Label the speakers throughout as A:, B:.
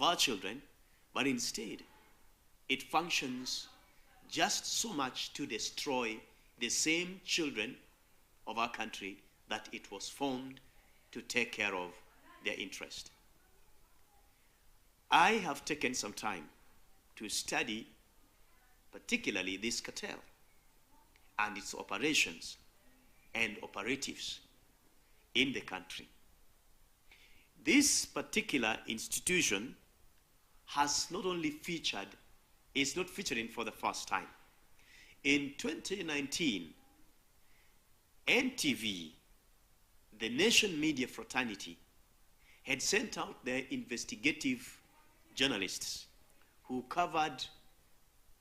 A: of our children, but instead it functions just so much to destroy the same children of our country that it was formed to take care of their interest. I have taken some time to study particularly this cartel and its operations and operatives in the country. This particular institution has not only featured, is not featuring for the first time. In 2019, NTV, the nation media fraternity, had sent out their investigative journalists who covered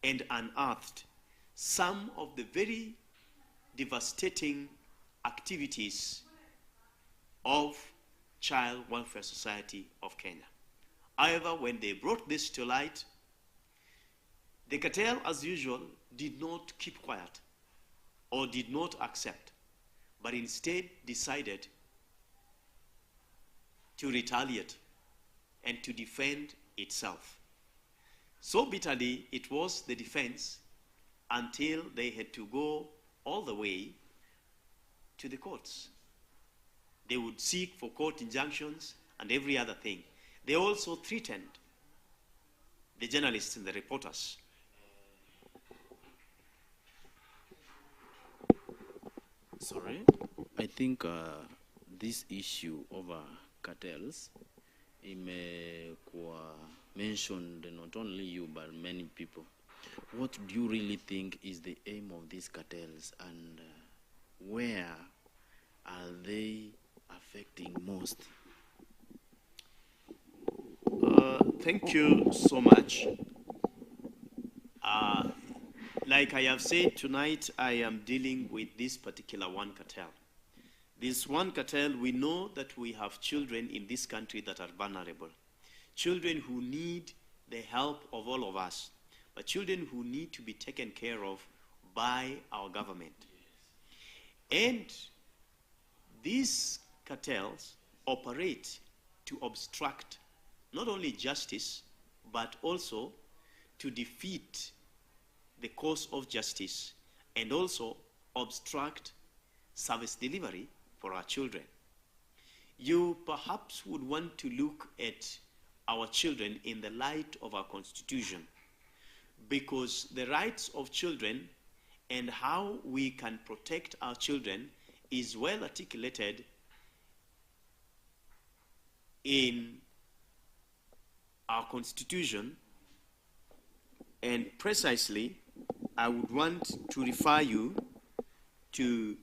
A: and unearthed some of the very devastating activities of Child Welfare Society of Kenya. However, when they brought this to light, the cartel, as usual, did not keep quiet or did not accept, but instead decided to retaliate and to defend itself. So bitterly, it was the defense until they had to go all the way to the courts. They would seek for court injunctions and every other thing. They also threatened the journalists and the reporters.
B: Sorry, I think this issue over cartels imekuwa mentioned not only you but many people. What do you really think is the aim of these cartels, and where are they affecting most?
A: Thank you so much. Like I have said, tonight I am dealing with this particular one cartel. This one cartel, we know that we have children in this country that are vulnerable. Children who need the help of all of us, but children who need to be taken care of by our government. And these cartels operate to obstruct not only justice, but also to defeat the cause of justice and also obstruct service delivery for our children. You perhaps would want to look at our children in the light of our Constitution, because the rights of children and how we can protect our children is well articulated in our Constitution. And precisely, I would want to refer you to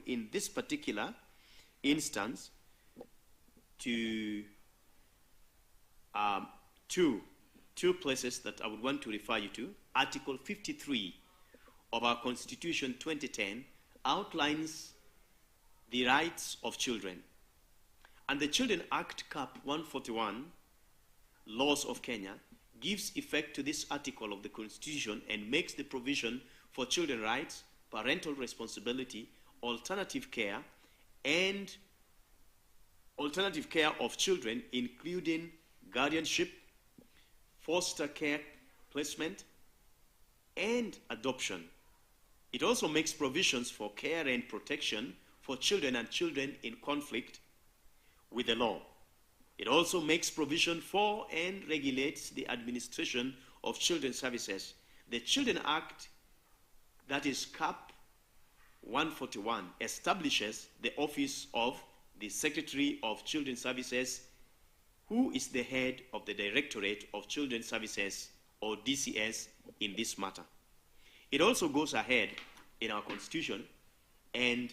A: in this particular instance to two places that I would want to refer you to. Article 53 of our Constitution 2010 outlines the rights of children. And the Children Act Cap 141, Laws of Kenya, gives effect to this article of the Constitution and makes the provision for children's rights, parental responsibility, alternative care, and alternative care of children, including guardianship, foster care placement, and adoption. It also makes provisions for care and protection for children and children in conflict with the law. It also makes provision for and regulates the administration of children's services. The Children Act, that is Cap 141, establishes the office of the Secretary of Children's Services, who is the head of the Directorate of Children's Services, or DCS, in this matter. It also goes ahead in our Constitution, and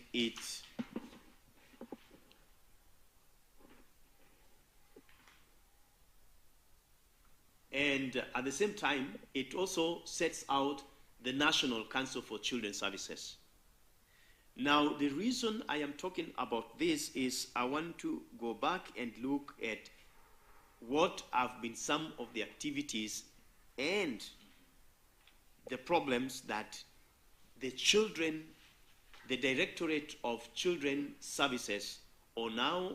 A: at the same time, it also sets out the National Council for Children's Services. Now, the reason I am talking about this is I want to go back and look at what have been some of the activities and the problems that the children, the Directorate of Children Services, or now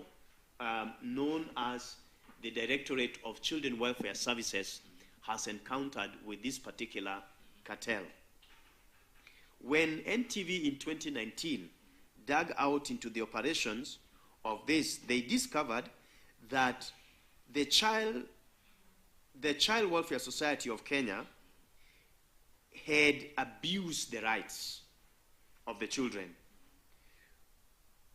A: known as the Directorate of Children Welfare Services, has encountered with this particular cartel. When NTV in 2019 dug out into the operations of this, they discovered that the Child Welfare Society of Kenya had abused the rights of the children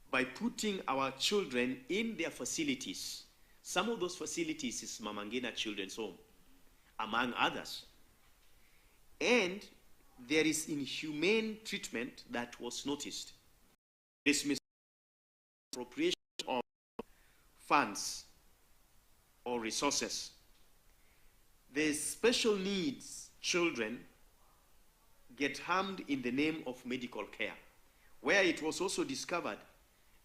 A: by putting our children in their facilities. Some of those facilities is Mama Ngina Children's Home, among others. And there is inhumane treatment that was noticed. This misappropriation of funds or resources. The special needs children get harmed in the name of medical care, where it was also discovered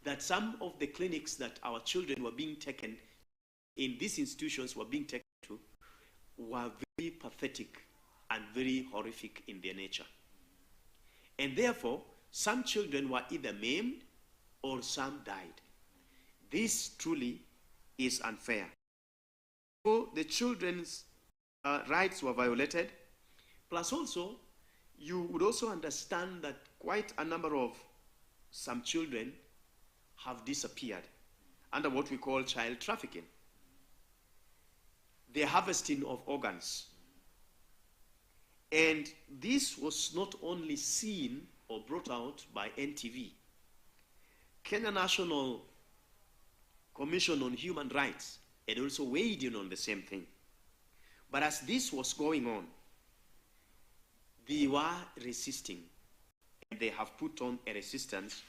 A: that some of the clinics that our children were being taken in these institutions were being taken to were very pathetic and very horrific in their nature. And therefore, some children were either maimed or some died. This truly is unfair. So the children's rights were violated, plus also, you would also understand that quite a number of some children have disappeared under what we call child trafficking. The harvesting of organs. And this was not only seen or brought out by NTV. Kenya National Commission on Human Rights had also weighed in on the same thing. But as this was going on, they were resisting. And they have put on a resistance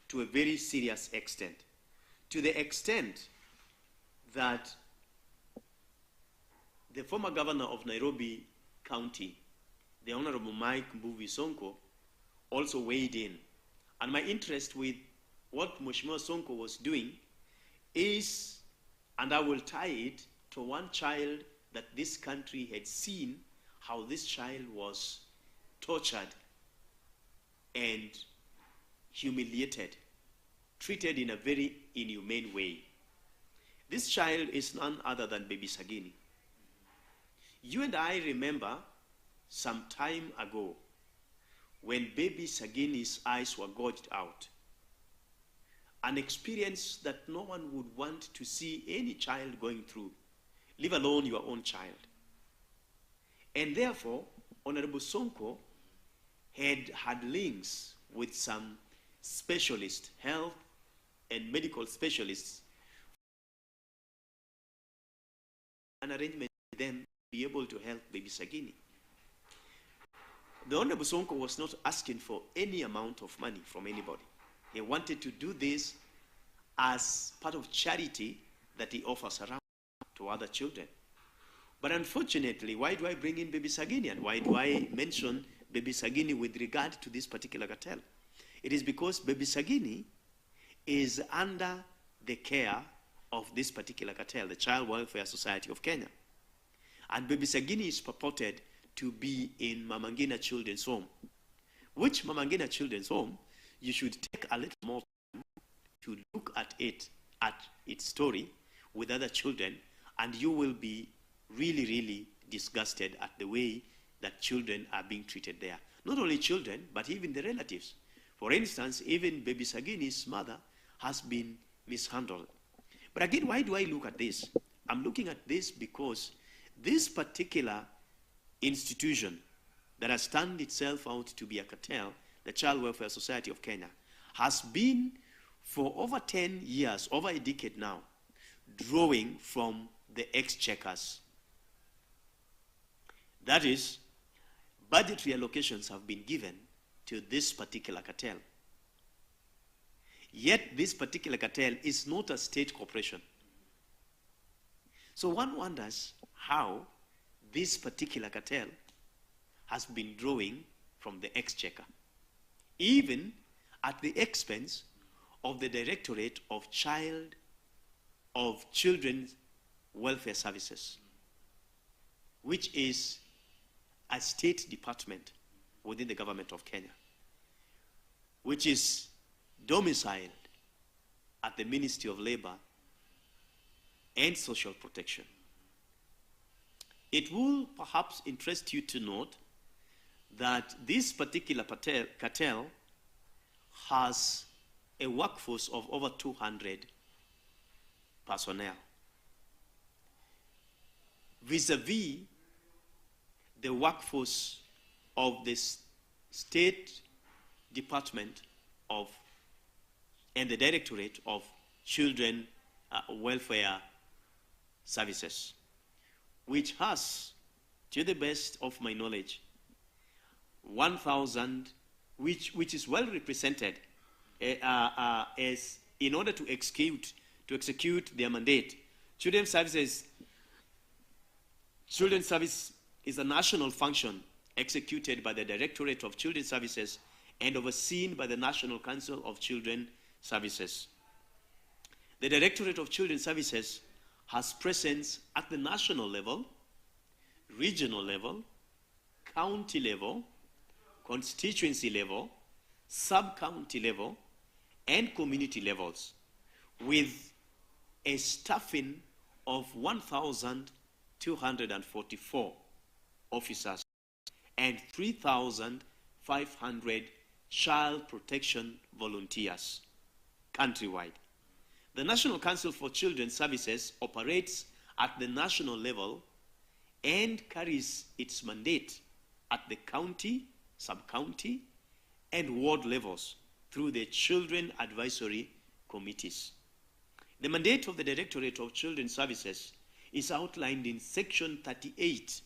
A: to a very serious extent. To the extent that the former governor of Nairobi County, the Honorable Mike Mbuvi Sonko, also weighed in. And my interest with what Mheshimiwa Sonko was doing is, and I will tie it to one child that this country had seen, how this child was tortured and humiliated, treated in a very inhumane way. This child is none other than baby Sagini. You and I remember some time ago when baby Sagini's eyes were gouged out, an experience that no one would want to see any child going through, leave alone your own child. And therefore, Honorable Sonko had links with some specialists, health and medical specialists, an arrangement with them to be able to help baby Sagini. The Honorable Sonko was not asking for any amount of money from anybody. He wanted to do this as part of charity that he offers around to other children. But unfortunately, why do I bring in baby Sagini, and why do I mention baby Sagini with regard to this particular cartel? It is because baby Sagini is under the care of this particular cartel, the Child Welfare Society of Kenya. And baby Sagini is purported to be in Mama Ngina Children's Home, which Mama Ngina Children's Home, you should take a little more time to look at it, at its story with other children, and you will be really, really disgusted at the way that children are being treated there. Not only children, but even the relatives. For instance, even baby Sagini's mother has been mishandled. But again, why do I look at this? I'm looking at this because this particular institution that has turned itself out to be a cartel, the Child Welfare Society of Kenya, has been for over 10 years, over a decade now, drawing from the exchequers. That is, budgetary allocations have been given to this particular cartel. Yet this particular cartel is not a state corporation. So one wonders how this particular cartel has been drawing from the exchequer, even at the expense of the Directorate of Children's Welfare Services, which is a state department within the government of Kenya. which is domiciled at the Ministry of Labor and Social Protection. It will perhaps interest you to note that this particular cartel has a workforce of over 200 personnel, vis-a-vis the workforce of the State Department of and the Directorate of Children Welfare Services, which has, to the best of my knowledge, 1,000, which is well represented as in order to execute their mandate. Children's Service is a national function executed by the Directorate of Children's Services and overseen by the National Council of Children Services. The Directorate of Children's Services has presence at the national level, regional level, county level, constituency level, sub-county level, and community levels, with a staffing of 1,244 officers and 3,500 child protection volunteers countrywide. The National Council for Children's Services operates at the national level and carries its mandate at the county, sub-county, and ward levels through the Children Advisory Committees. The mandate of the Directorate of Children's Services is outlined in Section 38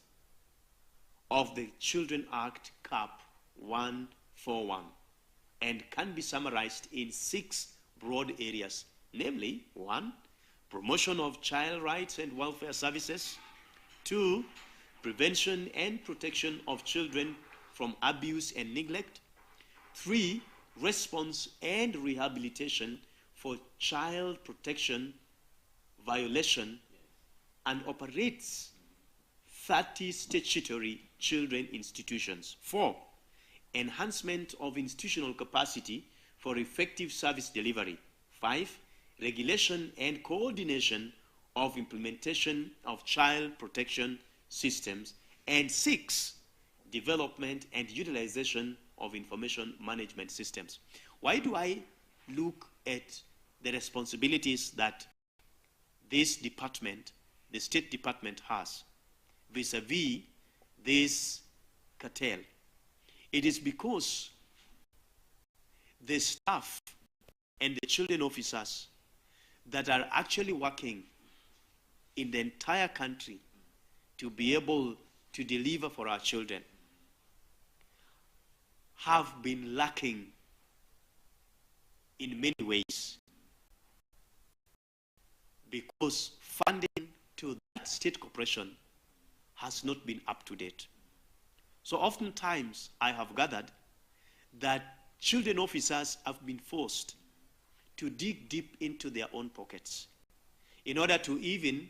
A: of the Children Act Cap 141 and can be summarized in 6 broad areas, namely: 1, promotion of child rights and welfare services; 2, prevention and protection of children from abuse and neglect; 3, response and rehabilitation for child protection violation, and operates 30 statutory children institutions; 4, enhancement of institutional capacity for effective service delivery; 5, regulation and coordination of implementation of child protection systems; and 6, development and utilization of information management systems. Why do I look at the responsibilities that this department, the State Department, has vis-a-vis this cartel? It is because the staff and the children officers that are actually working in the entire country to be able to deliver for our children have been lacking in many ways, because funding to that state corporation has not been up to date. So oftentimes I have gathered that children officers have been forced to dig deep into their own pockets in order to even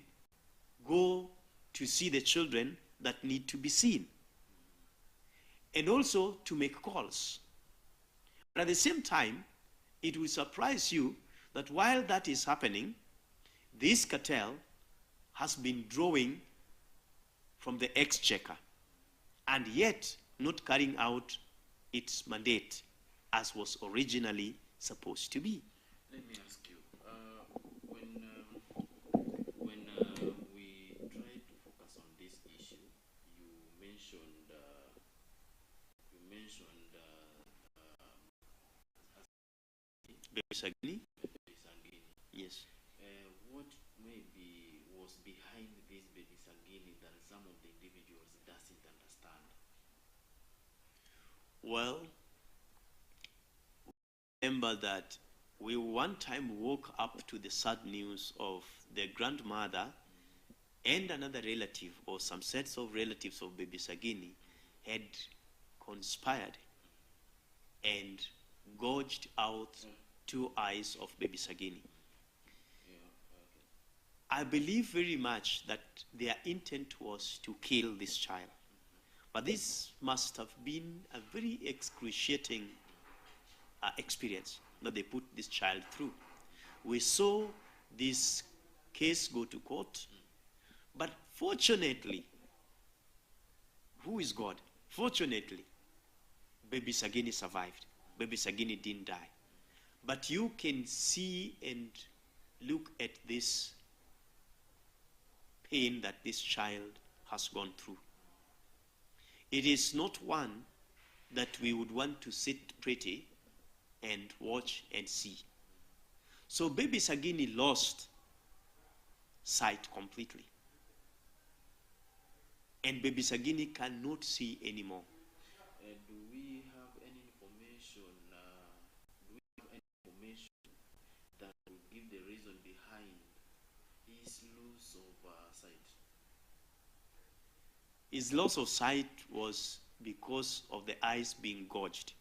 A: go to see the children that need to be seen, and also to make calls. But at the same time, it will surprise you that while that is happening, this cartel has been drawing from the exchequer and yet not carrying out its mandate as was originally supposed to be.
B: Let me ask you, when we try to focus on this issue, you mentioned
A: Baby Sagini? Yes.
B: What maybe was behind this Baby Sagini that some of the individuals doesn't understand?
A: Well, remember that we one time woke up to the sad news of the grandmother and another relative, or some sets of relatives of Baby Sagini, had conspired and gouged out 2 eyes of Baby Sagini. I believe very much that their intent was to kill this child. But this must have been a very excruciating experience that they put this child through. We saw this case go to court, but fortunately, who is God? Fortunately, baby Sagini survived. Baby Sagini didn't die. But you can see and look at this pain that this child has gone through. It is not one that we would want to sit pretty and watch and see. So baby Sagini lost sight completely. And baby Sagini cannot see anymore.
B: Do we have any information? That will give the reason behind his loss of sight?
A: His loss of sight was because of the eyes being gouged.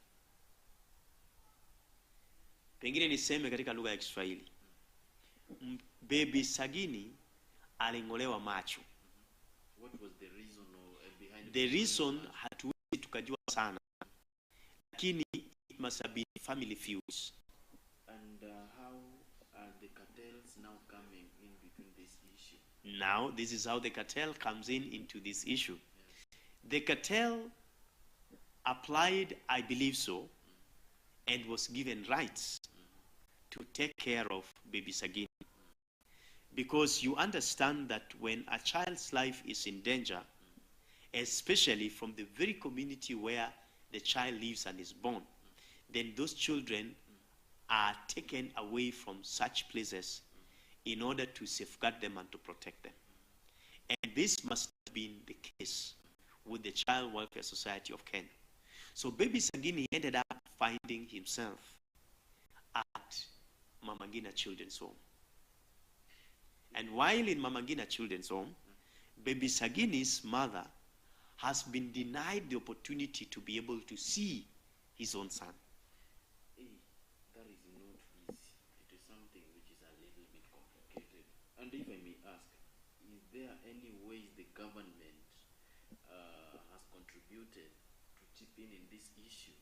A: Pengine niseme katika lugha ya Kiswahili. Baby Sagini aling'olewa macho.
B: What was the reason behind
A: the reason? Hatuwezi tukajua sana, lakini it must have been family feuds.
B: And how are the cartels now coming in between this issue?
A: Now, this is how the cartel comes into this issue. Yes. The cartel applied, I believe so, and was given rights to take care of baby Sagini. Because you understand that when a child's life is in danger, especially from the very community where the child lives and is born, then those children are taken away from such places in order to safeguard them and to protect them. And this must have been the case with the Child Welfare Society of Kenya. So baby Sagini ended up finding himself at Mama Ngina Children's Home. And while in Mama Ngina Children's Home, baby Sagini's mother has been denied the opportunity to be able to see his own son.
B: That is not easy. It is something which is a little bit complicated. And if I may ask, is there any ways the government has contributed to chip in this issue?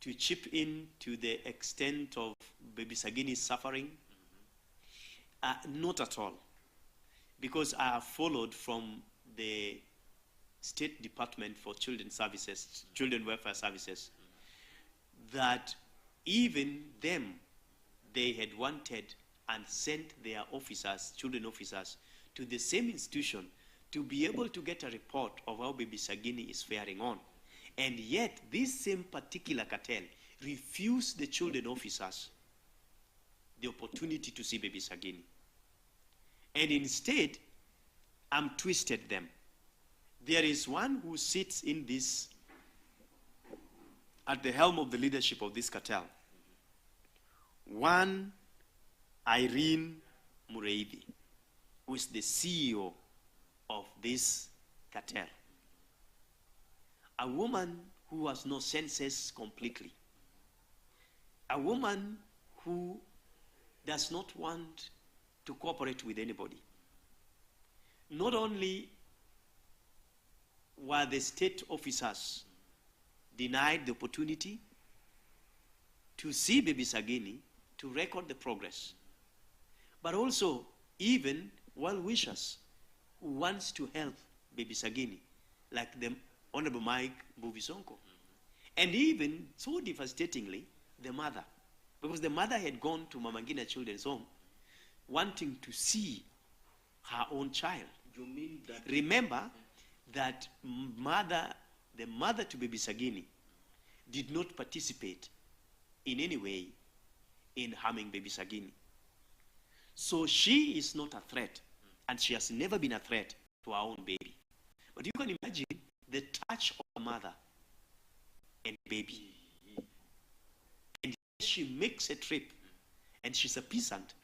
A: To chip in to the extent of baby Sagini's suffering? Not at all. Because I have followed from the State Department for Children Services, Children Welfare Services, that even them, they had wanted and sent their officers, children officers, to the same institution to be able to get a report of how baby Sagini is faring on. And yet, this same particular cartel refused the children officers the opportunity to see baby Sagini. And instead, twisted them. There is one who sits in this, at the helm of the leadership of this cartel. One, Irene Mureithi, who is the CEO of this cartel. A woman who has no senses completely. A woman who does not want to cooperate with anybody. Not only were the state officers denied the opportunity to see baby Sagini, to record the progress, but also even well-wishers who wants to help baby Sagini, like the Honorable Mike Buvisonko. And even, so devastatingly, the mother. Because the mother had gone to Mama Ngina Children's Home wanting to see her own child.
B: You mean that?
A: Remember that the mother to baby Sagini did not participate in any way in harming baby Sagini. So she is not a threat, and she has never been a threat to our own baby. But you can imagine the touch of a mother and baby. And she makes a trip, and she's a peasant.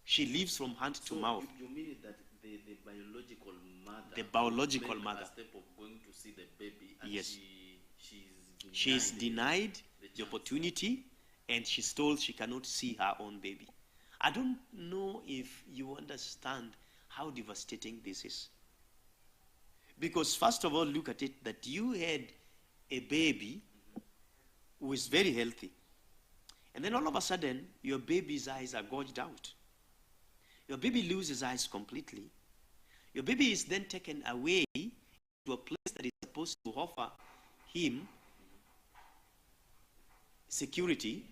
A: She lives from hand to mouth.
B: You mean that the biological mother?
A: The biological mother.
B: A step of going to see the baby, and
A: yes.
B: She's
A: denied the opportunity, and she's told she cannot see her own baby. I don't know if you understand how devastating this is. Because first of all, look at it, that you had a baby who is very healthy. And then all of a sudden, your baby's eyes are gouged out. Your baby loses eyes completely. Your baby is then taken away to a place that is supposed to offer him security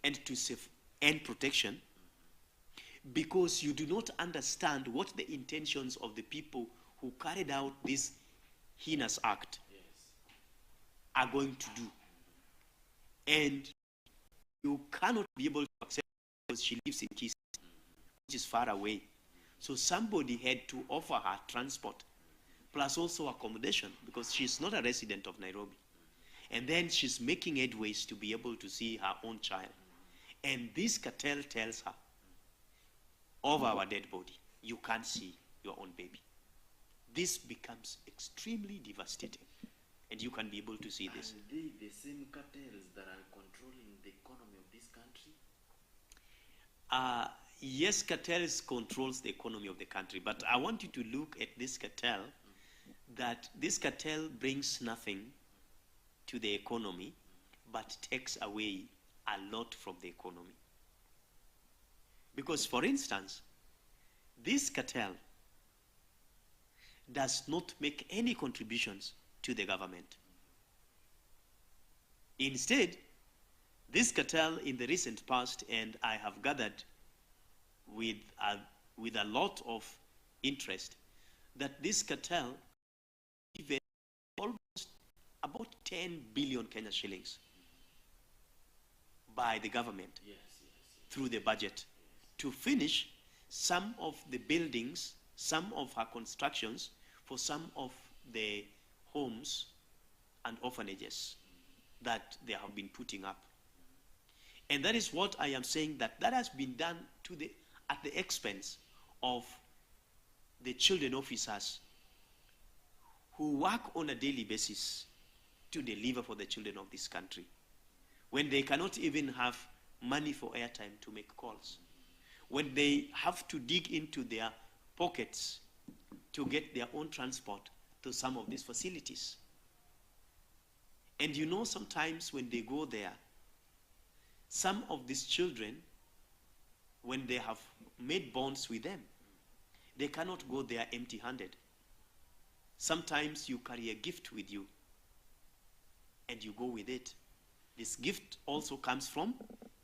A: and protection, because you do not understand what the intentions of the people who carried out this heinous act are going to do. And you cannot be able to accept it because she lives in Kisi, which is far away. So somebody had to offer her transport, plus also accommodation, because she's not a resident of Nairobi. And then she's making headways to be able to see her own child. And this cartel tells her, of our dead body, you can't see your own baby. This becomes extremely devastating. And you can be able to see this.
B: Are they the same cartels that are controlling the economy of this country?
A: Yes, cartels controls the economy of the country. But I want you to look at this cartel, that this cartel brings nothing to the economy, but takes away a lot from the economy. Because, for instance, this cartel does not make any contributions to the government. Instead, this cartel in the recent past, and I have gathered with a lot of interest, that this cartel given almost about 10 billion Kenya shillings by the government through the budget to finish some of the buildings, some of her constructions for some of the homes and orphanages that they have been putting up. And that is what I am saying, that has been done at the expense of the children officers who work on a daily basis to deliver for the children of this country, when they cannot even have money for airtime to make calls, when they have to dig into their pockets to get their own transport to some of these facilities. And you know, sometimes when they go there, some of these children, when they have made bonds with them, they cannot go there empty-handed. Sometimes you carry a gift with you and you go with it. This gift also comes from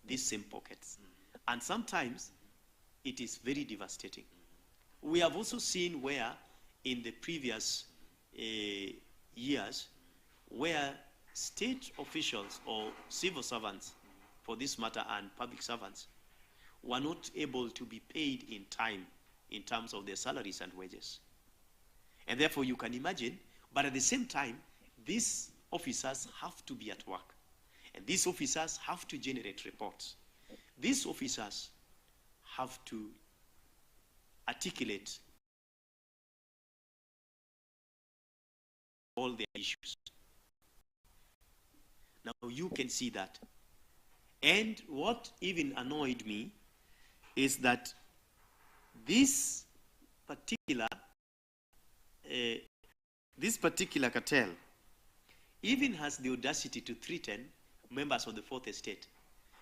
A: these same pockets. And sometimes it is very devastating. We have also seen where in the previous years, where state officials or civil servants, for this matter, and public servants, were not able to be paid in time in terms of their salaries and wages. And therefore you can imagine, but at the same time, these officers have to be at work. And these officers have to generate reports. These officers have to articulate all their issues. Now you can see that. And what even annoyed me is that this particular cartel even has the audacity to threaten members of the Fourth Estate,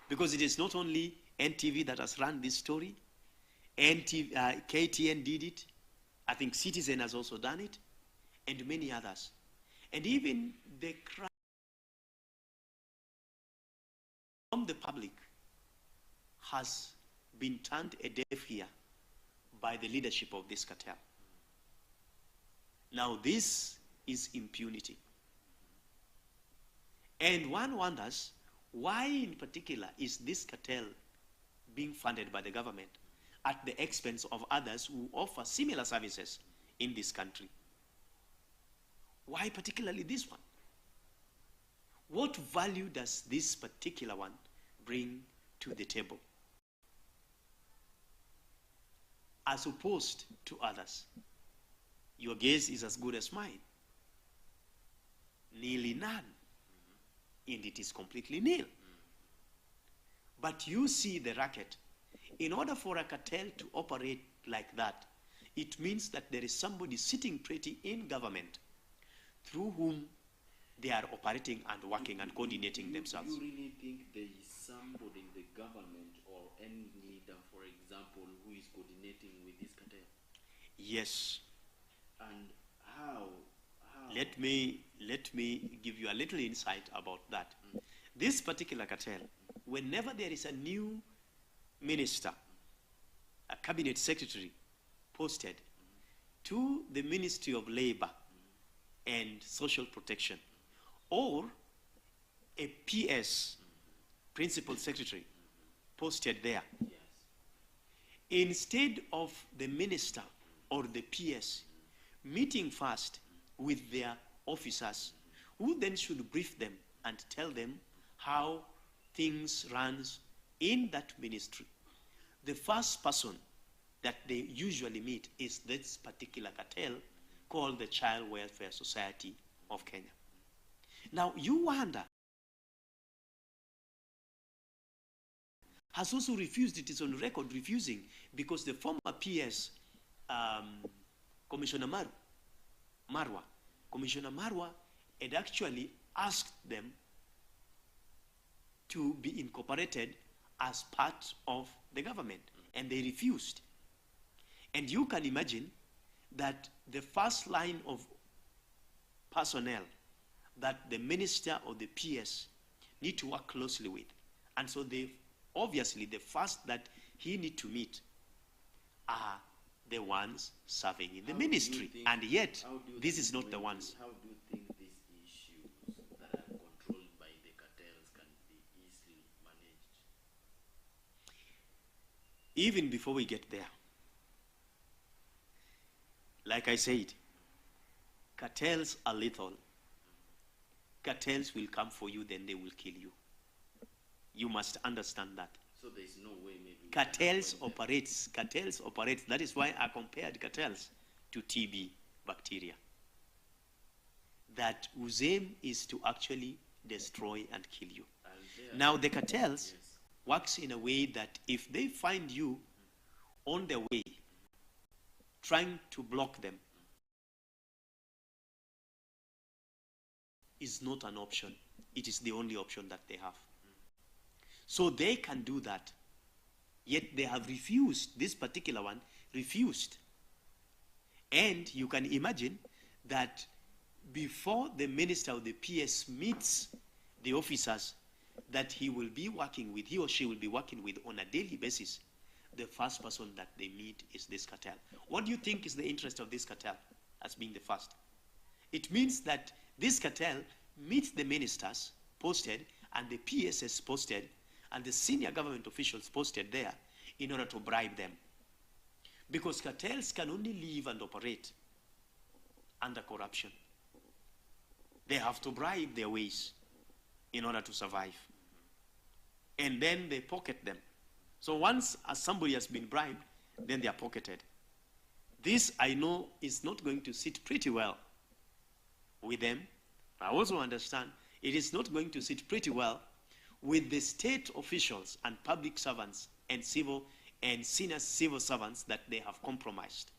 A: because it is not only NTV that has run this story. KTN did it. I think Citizen has also done it, and many others. And even the cry from the public has been turned a deaf ear by the leadership of this cartel. Now this is impunity. And one wonders, why in particular is this cartel being funded by the government at the expense of others who offer similar services in this country? Why particularly this one? What value does this particular one bring to the table as opposed to others? Your guess is as good as mine. Nearly none. And it is completely nil. But you see the racket. In order for a cartel to operate like that, it means that there is somebody sitting pretty in government through whom they are operating and working and coordinating themselves.
B: Do you really think there is somebody in the government or any leader, for example, who is coordinating with this cartel?
A: Yes.
B: And how?
A: Let me give you a little insight about that. This particular cartel, whenever there is a new minister, a cabinet secretary posted to the Ministry of Labor and Social Protection, or a PS, principal secretary, posted there, instead of the minister or the PS meeting first with their officers, who then should brief them and tell them how things runs in that ministry, the first person that they usually meet is this particular cartel called the Child Welfare Society of Kenya. Now you wonder, has also refused, it is on record refusing, because the former PS, Commissioner Marwa had actually asked them to be incorporated as part of the government, and they refused. And you can imagine that the first line of personnel that the minister or the PS need to work closely with, and so they obviously the first that he need to meet are the ones serving in the ministry, and yet this is not the ones.
B: How do you think these issues that are controlled by the cartels can be easily managed?
A: Even before we get there, like I said, cartels are lethal. Cartels will come for you, then they will kill you. You must understand that.
B: So there is no way maybe
A: cartels operates. That is why I compared cartels to TB bacteria. That whose aim is to actually destroy and kill you. Now the cartels works in a way that if they find you on the way, trying to block them, is not an option. It is the only option that they have. So they can do that. Yet they have refused, this particular one refused. And you can imagine that before the minister or the PS meets the officers that he will be working with, he or she will be working with on a daily basis, the first person that they meet is this cartel. What do you think is the interest of this cartel as being the first? It means that this cartel meets the ministers posted and the PSs posted and the senior government officials posted there in order to bribe them. Because cartels can only live and operate under corruption. They have to bribe their ways in order to survive. And then they pocket them. So once somebody has been bribed, then they are pocketed. This, I know, is not going to sit pretty well with them. I also understand it is not going to sit pretty well with the state officials and public servants and civil and senior civil servants that they have compromised.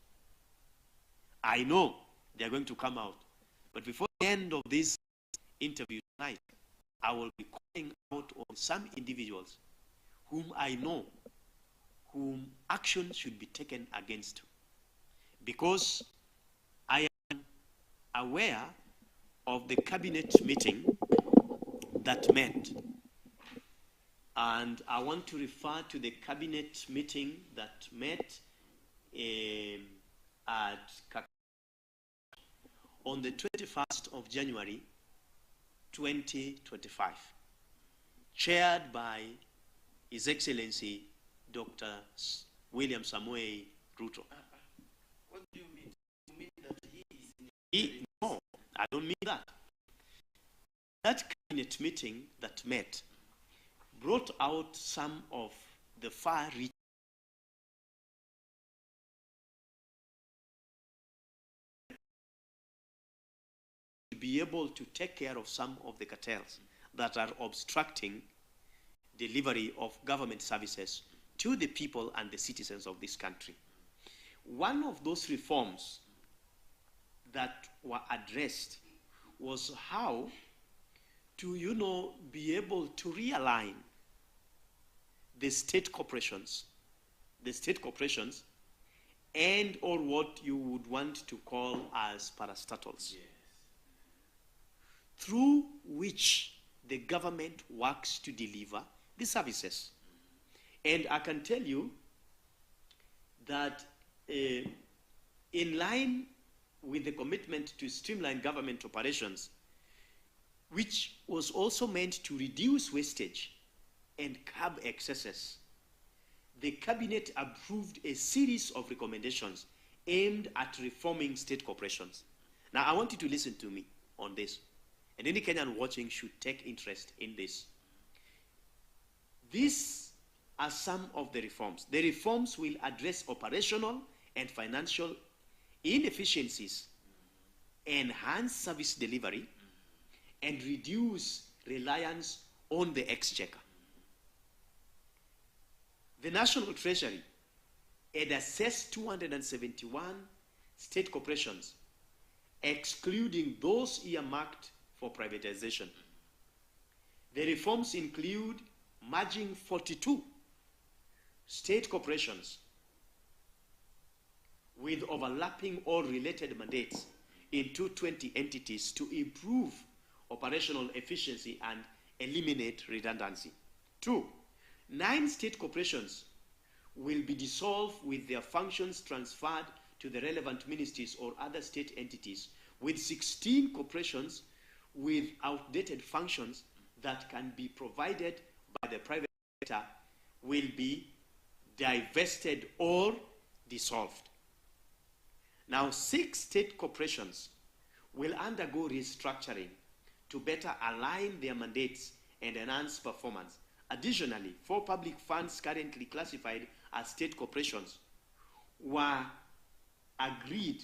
A: I know they are going to come out. But before the end of this interview tonight, I will be calling out on some individuals whom I know, whom action should be taken against. Because I am aware of the cabinet meeting that met. And I want to refer to the cabinet meeting that met at on the 21st of January, 2025, chaired by His Excellency Dr. William Samoei Ruto.
B: What do you mean? You mean that he is...
A: No, I don't mean that. That cabinet meeting that met brought out some of the far-reaching to be able to take care of some of the cartels that are obstructing delivery of government services to the people and the citizens of this country. one of those reforms that were addressed was how to, be able to realign the state corporations, and or what you would want to call as parastatals,
B: Yes.
A: through which the government works to deliver the services. And I can tell you that in line with the commitment to streamline government operations, which was also meant to reduce wastage and curb excesses, the cabinet approved a series of recommendations aimed at reforming state corporations. Now, I want you to listen to me on this, and any Kenyan watching should take interest in this. These are some of the reforms. The reforms will address operational and financial inefficiencies, enhance service delivery, and reduce reliance on the exchequer. The National Treasury had assessed 271 state corporations, excluding those earmarked for privatization. The reforms include merging 42 state corporations with overlapping or related mandates into 20 entities to improve operational efficiency and eliminate redundancy. 2, 9 state corporations will be dissolved with their functions transferred to the relevant ministries or other state entities, with 16 corporations with outdated functions that can be provided by the private sector will be divested or dissolved. Now, 6 state corporations will undergo restructuring to better align their mandates and enhance performance. Additionally, 4 public funds currently classified as state corporations were agreed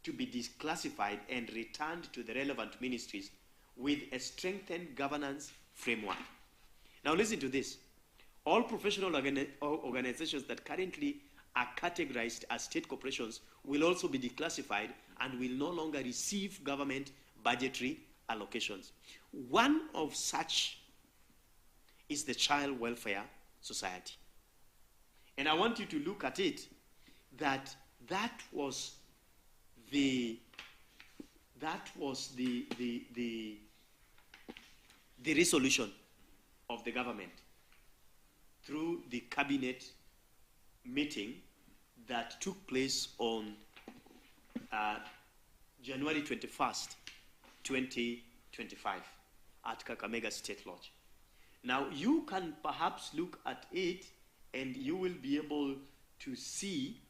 A: to be declassified and returned to the relevant ministries with a strengthened governance framework. Now listen to this. All professional organizations that currently are categorized as state corporations will also be declassified and will no longer receive government budgetary allocations. One of such is the Child Welfare Society. And I want you to look at it, that was the resolution of the government through the cabinet meeting that took place on January 21st, 2025 at Kakamega State Lodge. Now, you can perhaps look at it and you will be able to see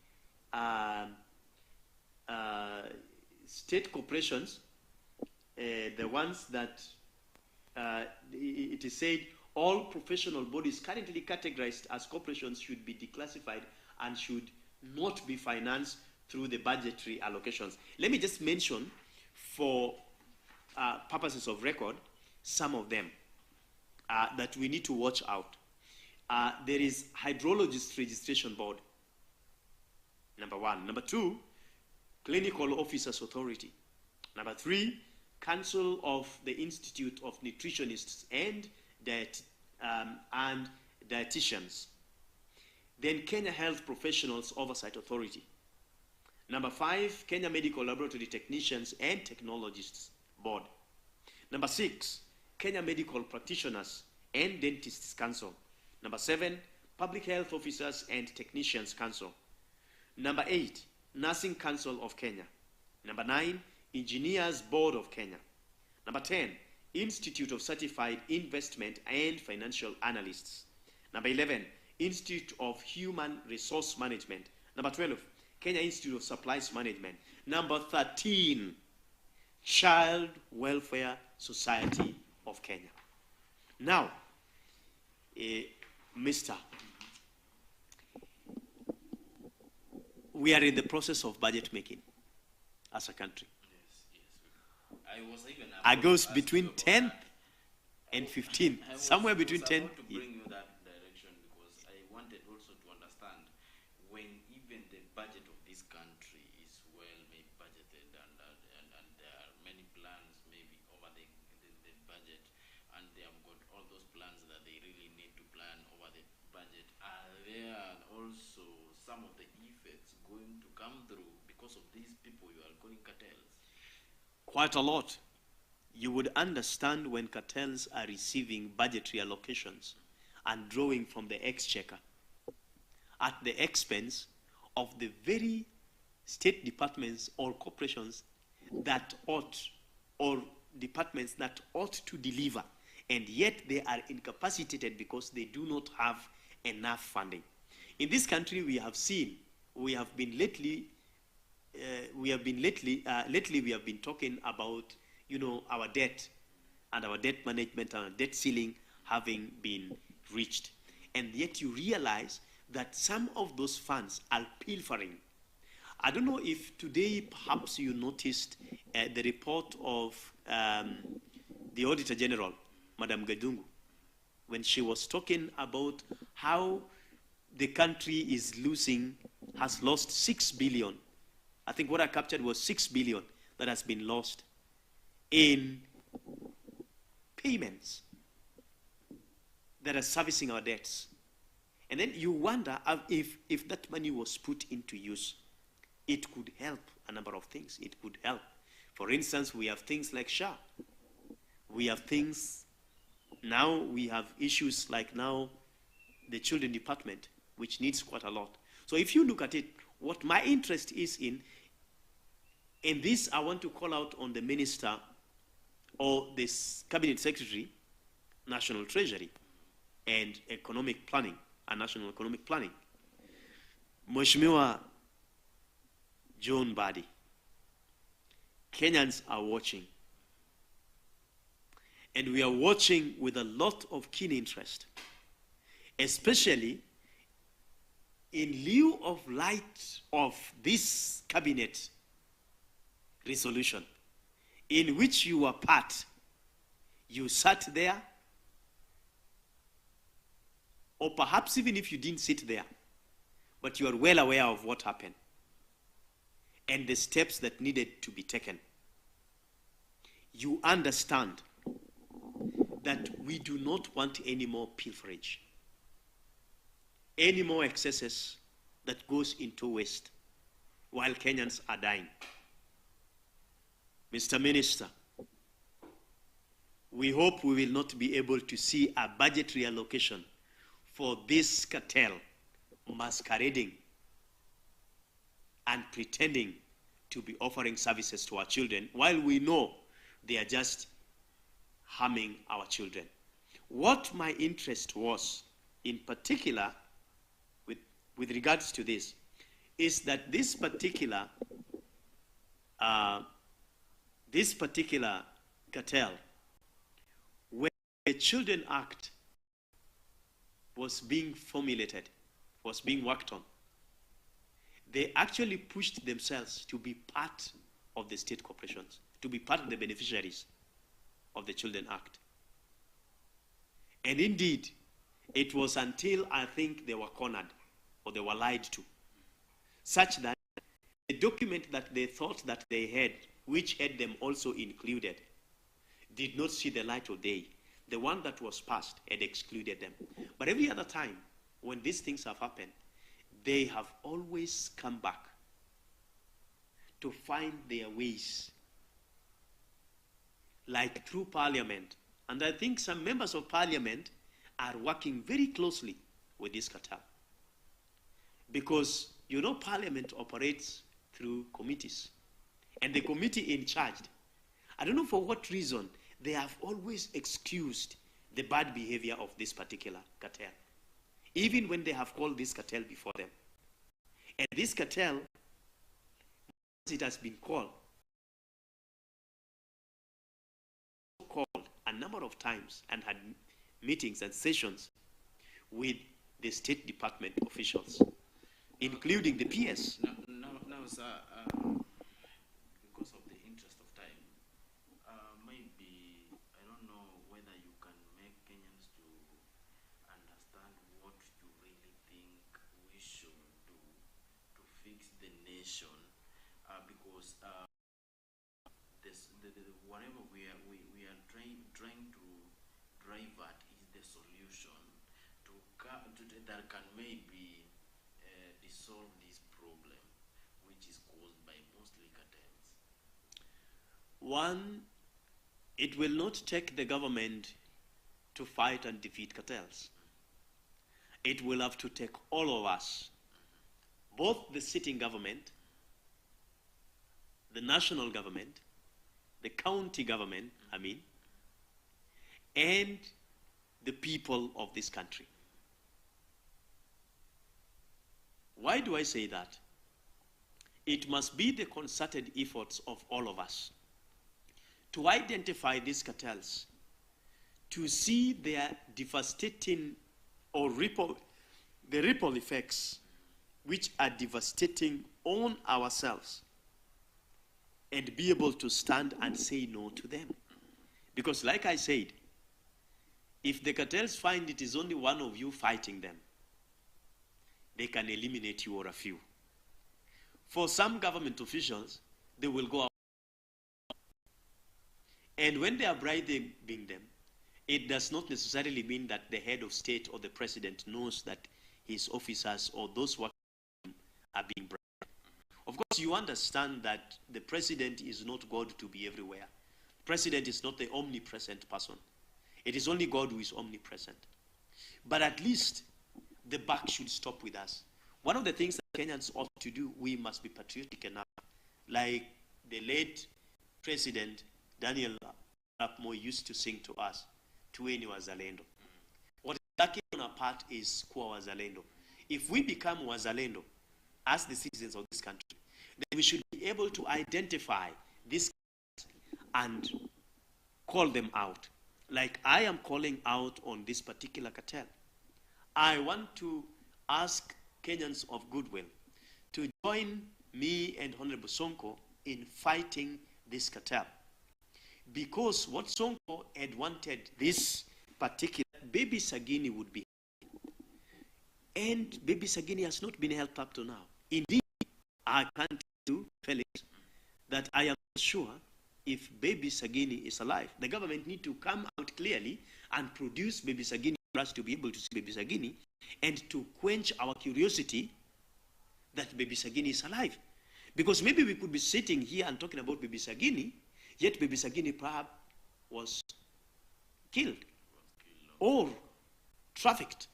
A: state corporations, the ones that it is said all professional bodies currently categorized as corporations should be declassified and should not be financed through the budgetary allocations. Let me just mention, for purposes of record, some of them that we need to watch out. There is Hydrologist Registration Board, number 1. Number 2, Clinical Officers Authority. Number 3, Council of the Institute of Nutritionists and Dietitians. Then Kenya Health Professionals Oversight Authority. Number 5, Kenya Medical Laboratory Technicians and Technologists Board. Number 6, Kenya Medical Practitioners and Dentists Council. Number 7, Public Health Officers and Technicians Council. Number 8, Nursing Council of Kenya. Number 9, Engineers Board of Kenya. Number 10, Institute of Certified Investment and Financial Analysts. Number 11, Institute of Human Resource Management. Number 12, Kenya Institute of Supplies Management. Number 13, Child Welfare Society of Kenya. Now, Mr. We are in the process of budget making as a country. August between 10th and 15th, somewhere between 10.
B: To bring you that direction, because I wanted also to understand when even the budget of this country is well maybe budgeted, and there are many plans maybe over the budget, and they have got all those plans that they really need to plan over the budget, are there also some of the effects going to come through because of these people you are calling cartels?
A: Quite a lot. You would understand when cartels are receiving budgetary allocations and drawing from the exchequer at the expense of the very state departments or corporations that ought, or departments that ought to deliver, and yet they are incapacitated because they do not have enough funding. In this country, we have been talking about, our debt and our debt management and our debt ceiling having been reached. And yet you realize that some of those funds are pilfering. I don't know if today perhaps you noticed the report of the Auditor General, Madam Gadungu, when she was talking about how the country has lost 6 billion. I think what I captured was 6 billion that has been lost in payments that are servicing our debts. And then you wonder if that money was put into use, it could help a number of things. It could help. For instance, we have things like SHA. We have issues like now the children department, which needs quite a lot. So if you look at it, what my interest is in this, I want to call out on the minister or this cabinet secretary, National Treasury, and economic planning, and national economic planning. Mheshimiwa John Badi, Kenyans are watching. And we are watching with a lot of keen interest, especially in lieu of light of this cabinet resolution, in which you were part. You sat there, or perhaps even if you didn't sit there, but you are well aware of what happened and the steps that needed to be taken. You understand that we do not want any more pilferage, any more excesses that goes into waste while Kenyans are dying. Mr. Minister, we hope we will not be able to see a budgetary allocation for this cartel masquerading and pretending to be offering services to our children, while we know they are just harming our children. What my interest was, in particular, with regards to this, is that this particular cartel, when the Children Act was being formulated, was being worked on, they actually pushed themselves to be part of the state corporations, to be part of the beneficiaries of the Children Act. And indeed, it was until I think they were cornered or they were lied to, such that the document that they thought that they had, which had them also included, did not see the light of day. The one that was passed had excluded them. But every other time when these things have happened, they have always come back to find their ways, like through Parliament. And I think some members of Parliament are working very closely with this cartel. Because, you know, Parliament operates through committees. And the committee in charge, I don't know for what reason, they have always excused the bad behavior of this particular cartel, even when they have called this cartel before them. And this cartel, as it has been called a number of times and had meetings and sessions with the State Department officials, including the PS.
B: Now, sir, because of the interest of time, maybe, I don't know whether you can make Kenyans to understand what you really think we should do to fix the nation mission, because whatever we are trying to drive at is the solution that can maybe dissolve this problem, which is caused by mostly cartels.
A: One, it will not take the government to fight and defeat cartels. It will have to take all of us, both the sitting government, the national government, the county government, and the people of this country. Why do I say that? It must be the concerted efforts of all of us to identify these cartels, to see their devastating or the ripple effects which are devastating on ourselves, and be able to stand and say no to them. Because like I said, if the cartels find it is only one of you fighting them, they can eliminate you or a few. For some government officials, they will go out. And when they are bribing them, it does not necessarily mean that the head of state or the president knows that his officers or those working are being bribed. Of course, you understand that the president is not God to be everywhere. The president is not the omnipresent person. It is only God who is omnipresent. But at least the buck should stop with us. One of the things that Kenyans ought to do, we must be patriotic enough. Like the late President Daniel Arap Moi used to sing to us, Tuweni Wazalendo. What is lacking on our part is Kuwa Wazalendo. If we become Wazalendo as the citizens of this country, then we should be able to identify these and call them out. Like I am calling out on this particular cartel. I want to ask Kenyans of goodwill to join me and Honorable Sonko in fighting this cartel. Because what Sonko had wanted, this particular Baby Sagini would be. And Baby Sagini has not been helped up to now. Indeed, I can tell you, Felix, that I am not sure if Baby Sagini is alive. The government need to come out clearly and produce Baby Sagini for us to be able to see Baby Sagini and to quench our curiosity that Baby Sagini is alive. Because maybe we could be sitting here and talking about Baby Sagini, yet Baby Sagini perhaps was killed or trafficked.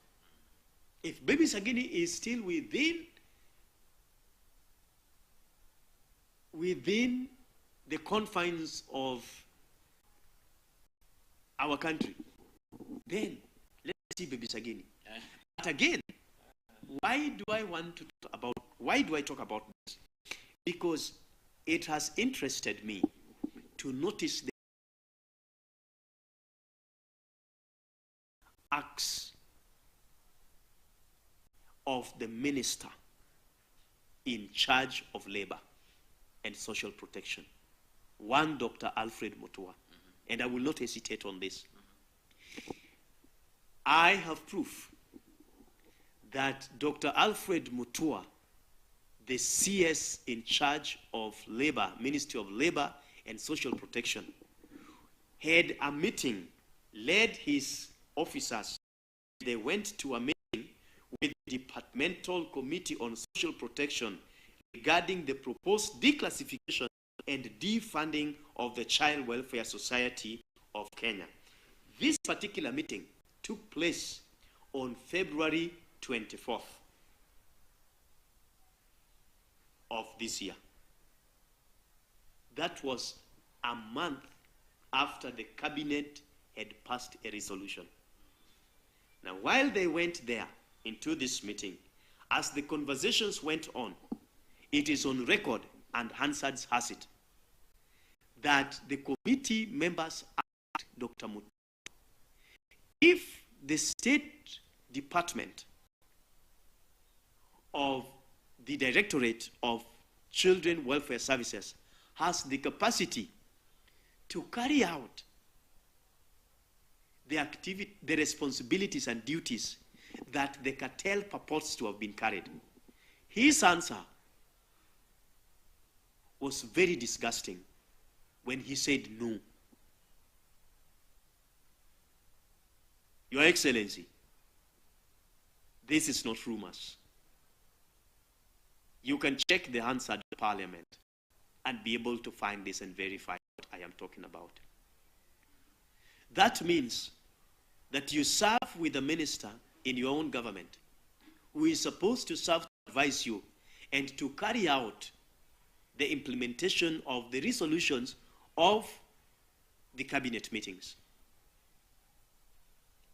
A: If Baby Sagini is still within the confines of our country, then let's see Baby Sagini. But again, why do I talk about this? Because it has interested me to notice the acts of the minister in charge of labor and social protection, one Dr. Alfred Mutua, and I will not hesitate on this. I have proof that Dr. Alfred Mutua, the CS in charge of labor, Ministry of Labor and Social Protection, had a meeting, led his officers. They went to a meeting with the Departmental Committee on Social Protection regarding the proposed declassification and defunding of the Child Welfare Society of Kenya. This particular meeting took place on February 24th of this year. That was a month after the cabinet had passed a resolution. Now, while they went there into this meeting, as the conversations went on, it is on record, and Hansard has it, that the committee members asked Dr. Mutua if the State Department of the Directorate of Children Welfare Services has the capacity to carry out the responsibilities and duties that the cartel purports to have been carried. His answer was very disgusting when he said no. Your Excellency, this is not rumors. You can check the Hansard Parliament and be able to find this and verify what I am talking about. That means that you serve with a minister in your own government who is supposed to serve to advise you and to carry out the implementation of the resolutions of the cabinet meetings.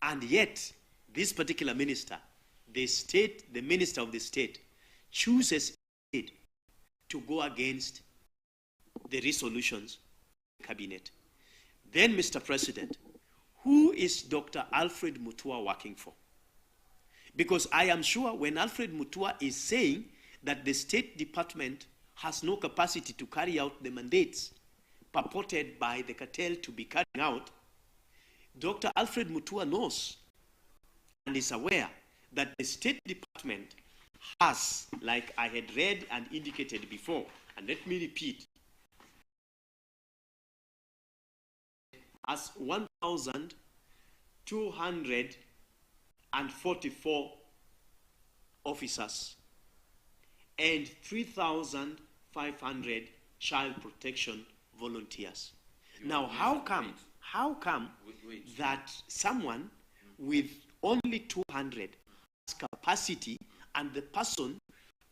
A: And yet, this particular minister, the minister of the state, chooses to go against the resolutions of the cabinet. Then, Mr. President, who is Dr. Alfred Mutua working for? Because I am sure when Alfred Mutua is saying that the State Department has no capacity to carry out the mandates purported by the cartel to be carrying out, Dr. Alfred Mutua knows and is aware that the State Department has, like I had read and indicated before, and let me repeat, as 1,244 officers and 3,500 child protection volunteers. Now, how come that someone with only 200 has capacity, and the person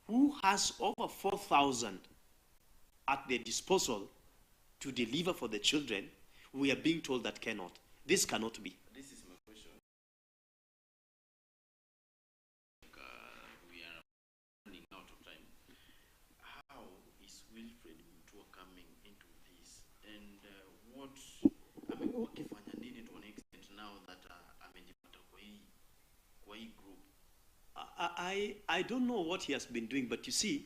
A: who has over 4,000 at their disposal to deliver for the children, we are being told that cannot? This cannot be.
B: This is my question. We are running out of time. How is Wilfred Mutua coming into this? And what, I mean, wakifanya nini to an extent now that amejipata kwa hii group?
A: I don't know what he has been doing, but you see,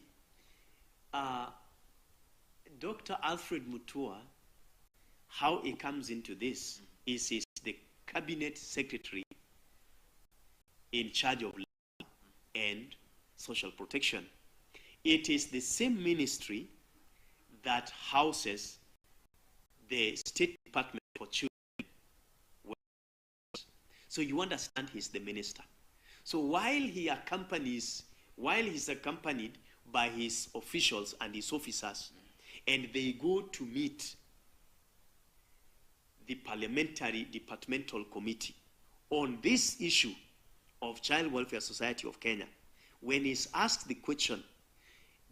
A: Dr. Alfred Mutua, how he comes into this is he's the cabinet secretary in charge of labor and social protection. It is the same ministry that houses the State Department for Children. So you understand he's the minister. So while he's accompanied by his officials and his officers, and they go to meet the Parliamentary Departmental Committee on this issue of Child Welfare Society of Kenya, when he's asked the question,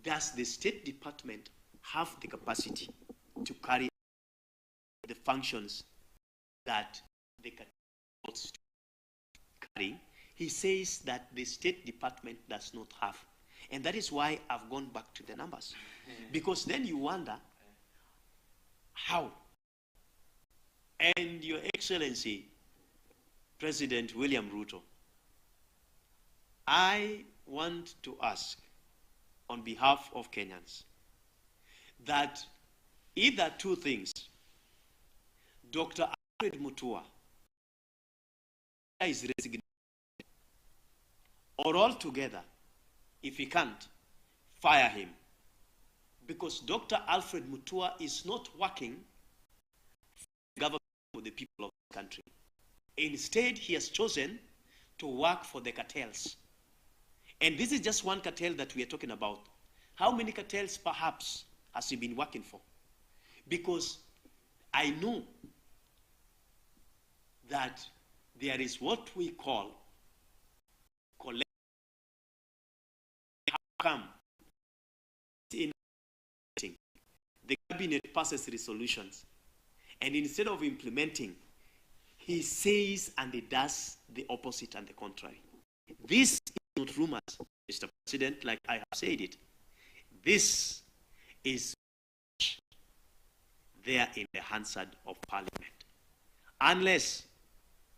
A: does the State Department have the capacity to carry the functions that the cartels carry, he says that the State Department does not have. And that is why I've gone back to the numbers. Because then you wonder how. And Your Excellency, President William Ruto, I want to ask on behalf of Kenyans that either two things, Dr. Alfred Mutua is resignated, or altogether, if he can't, fire him. Because Dr. Alfred Mutua is not working for the government for the people of the country. Instead, he has chosen to work for the cartels. And this is just one cartel that we are talking about. How many cartels, perhaps, has he been working for? Because I know that there is what we call collective. How come in the cabinet passes resolutions, and instead of implementing, he says and he does the opposite and the contrary? This is not rumors, Mr. President, like I have said it. This is there in the Hansard of Parliament. Unless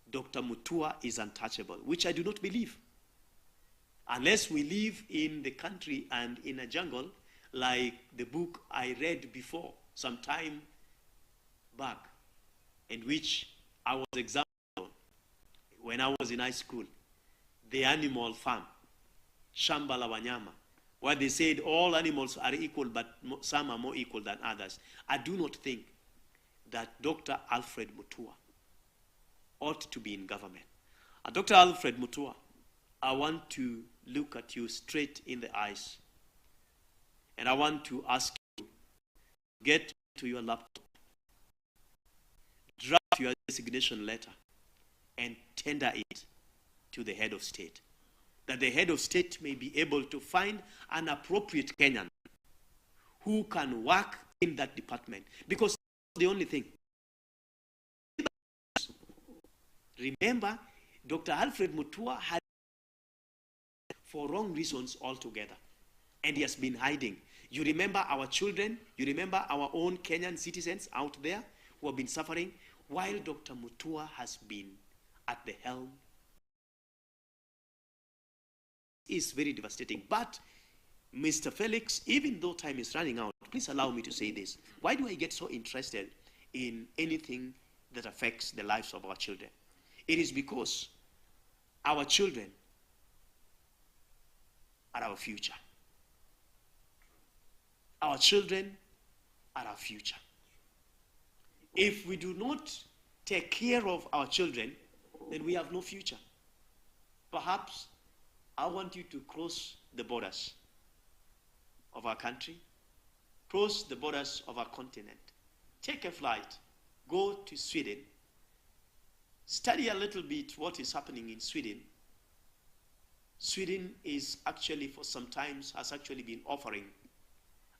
A: Dr. Mutua is untouchable, which I do not believe. Unless we live in the country and in a jungle, like the book I read before, some time back, in which I was examined when I was in high school, The Animal Farm, Shamba la Wanyama, where they said all animals are equal, but some are more equal than others. I do not think that Dr. Alfred Mutua ought to be in government. Dr. Alfred Mutua, I want to look at you straight in the eyes, and I want to ask you, get to your laptop, draft your resignation letter, and tender it to the head of state, that the head of state may be able to find an appropriate Kenyan who can work in that department, because that's the only thing. Remember, Dr. Alfred Mutua had for wrong reasons altogether, and he has been hiding. You remember our children, you remember our own Kenyan citizens out there who have been suffering, while Dr. Mutua has been at the helm. It's very devastating. But, Mr. Felix, even though time is running out, please allow me to say this. Why do I get so interested in anything that affects the lives of our children? It is because our children are our future. Our children are our future. If we do not take care of our children, then we have no future. Perhaps I want you to cross the borders of our country, cross the borders of our continent, take a flight, go to Sweden, study a little bit what is happening in Sweden. Sweden is actually, for some time, has actually been offering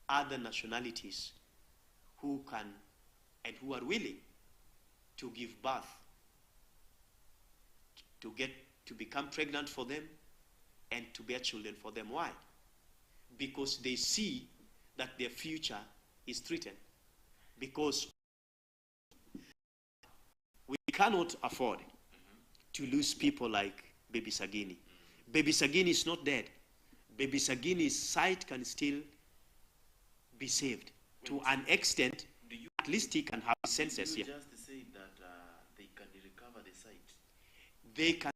A: other nationalities who can and who are willing to give birth, to become pregnant for them and to bear children for them. Why? Because they see that their future is threatened. Because we cannot afford to lose people like Baby Sagini. Baby Sagini is not dead. Baby Sagini's sight can still be saved to an extent. At least he can have senses.
B: You just say that they can recover the sight.
A: They can